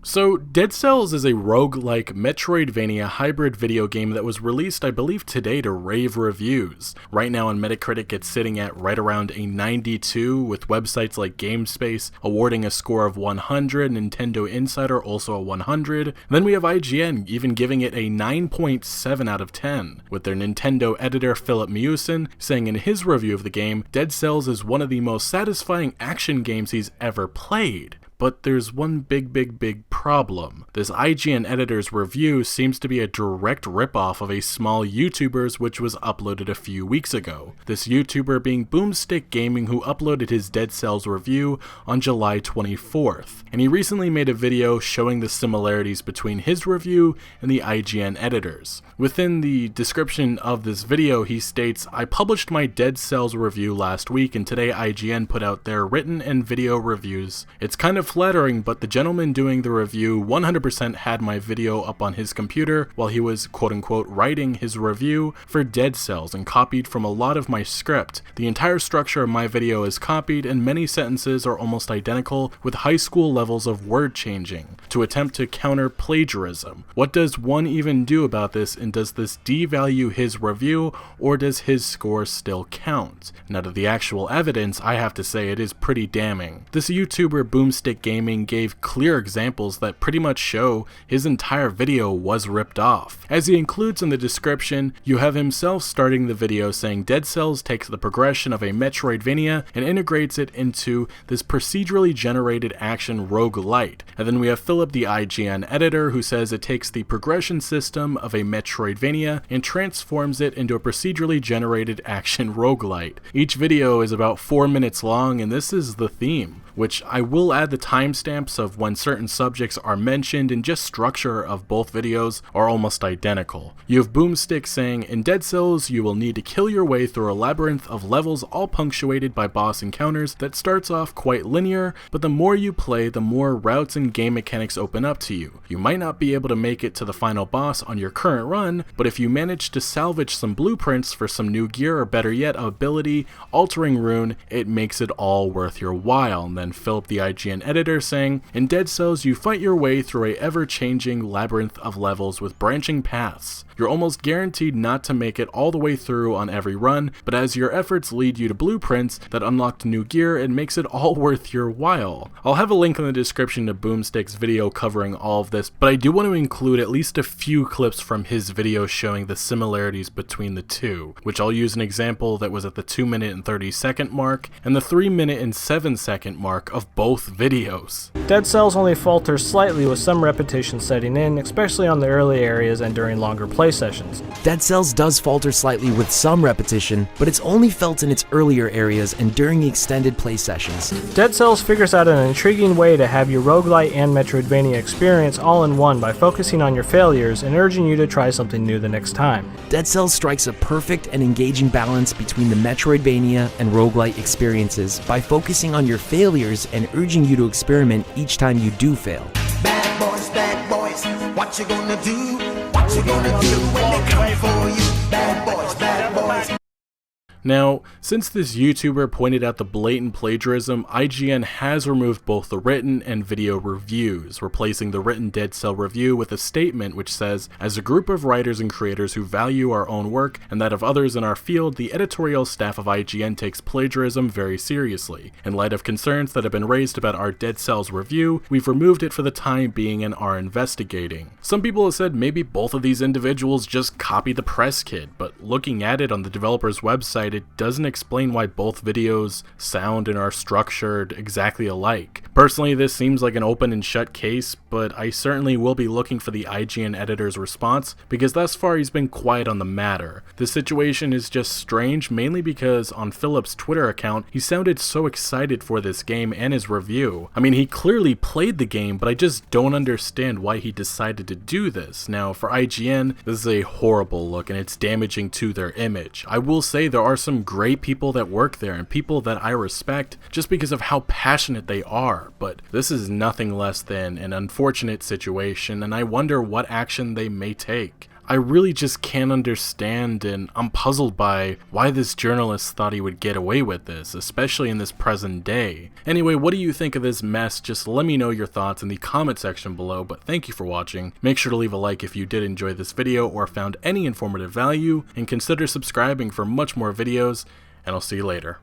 So, Dead Cells is a roguelike Metroidvania hybrid video game that was released, I believe, today to rave reviews. Right now on Metacritic, it's sitting at right around a 92, with websites like GameSpace awarding a score of 100, Nintendo Insider also a 100. Then we have IGN even giving it a 9.7 out of 10, with their Nintendo editor Philip Mewson saying in his review of the game, Dead Cells is one of the most satisfying action games he's ever played. But there's one big problem. This IGN editor's review seems to be a direct ripoff of a small YouTuber's which was uploaded a few weeks ago. This YouTuber being Boomstick Gaming, who uploaded his Dead Cells review on July 24th. And he recently made a video showing the similarities between his review and the IGN editors. Within the description of this video, he states, "I published my Dead Cells review last week and today IGN put out their written and video reviews. It's kind of flattering, but the gentleman doing the review 100% had my video up on his computer while he was quote-unquote writing his review for Dead Cells and copied from a lot of my script. The entire structure of my video is copied and many sentences are almost identical with high school levels of word changing to attempt to counter plagiarism. What does one even do about this, and does this devalue his review, or does his score still count?" Now, to the actual evidence, I have to say it is pretty damning. This YouTuber Boomstick Gaming gave clear examples that pretty much show his entire video was ripped off. As he includes in the description, you have himself starting the video saying Dead Cells takes the progression of a Metroidvania and integrates it into this procedurally generated action roguelite. And then we have Philip, the IGN editor, who says it takes the progression system of a Metroidvania and transforms it into a procedurally generated action roguelite. Each video is about 4 minutes long, and this is the theme, which I will add the timestamps of when certain subjects are mentioned, and just structure of both videos are almost identical. You have Boomstick saying, "In Dead Cells, you will need to kill your way through a labyrinth of levels all punctuated by boss encounters that starts off quite linear, but the more you play, the more routes and game mechanics open up to you. You might not be able to make it to the final boss on your current run, but if you manage to salvage some blueprints for some new gear, or better yet, ability altering rune, it makes it all worth your while." And then Philip, the IGN editor, saying, "In Dead Cells, you fight your way through a ever-changing labyrinth of levels with branching paths. You're almost guaranteed not to make it all the way through on every run, but as your efforts lead you to blueprints that unlock new gear, it makes it all worth your while." I'll have a link in the description to Boomstick's video covering all of this, but I do want to include at least a few clips from his video showing the similarities between the two, which I'll use an example that was at the 2-minute and 30-second mark and the 3-minute and 7-second mark of both videos. Dead Cells only falters slightly with some repetition setting in, especially on the early areas and during longer play sessions. Dead Cells does falter slightly with some repetition, but it's only felt in its earlier areas and during the extended play sessions. Dead Cells figures out an intriguing way to have your roguelite and Metroidvania experience all in one by focusing on your failures and urging you to try something new the next time. Dead Cells strikes a perfect and engaging balance between the Metroidvania and roguelite experiences by focusing on your failures and urging you to experiment each time you do fail. Bad boys, what you gonna do? What you gonna do when they come for you? Bad boys, bad boys. Now, since this YouTuber pointed out the blatant plagiarism, IGN has removed both the written and video reviews, replacing the written Dead Cell review with a statement which says, "As a group of writers and creators who value our own work and that of others in our field, the editorial staff of IGN takes plagiarism very seriously. In light of concerns that have been raised about our Dead Cells review, we've removed it for the time being and are investigating." Some people have said maybe both of these individuals just copied the press kit, but looking at it on the developer's website, it doesn't explain why both videos sound and are structured exactly alike. Personally, this seems like an open and shut case, but I certainly will be looking for the IGN editor's response, because thus far he's been quiet on the matter. This situation is just strange, mainly because on Philip's Twitter account, he sounded so excited for this game and his review. I mean, he clearly played the game, but I just don't understand why he decided to do this. Now, for IGN, this is a horrible look and it's damaging to their image. I will say there are some great people that work there and people that I respect just because of how passionate they are, but this is nothing less than an unfortunate situation, and I wonder what action they may take. I really just can't understand, and I'm puzzled by why this journalist thought he would get away with this, especially in this present day. Anyway, what do you think of this mess? Just let me know your thoughts in the comment section below, but thank you for watching. Make sure to leave a like if you did enjoy this video or found any informative value, and consider subscribing for much more videos, and I'll see you later.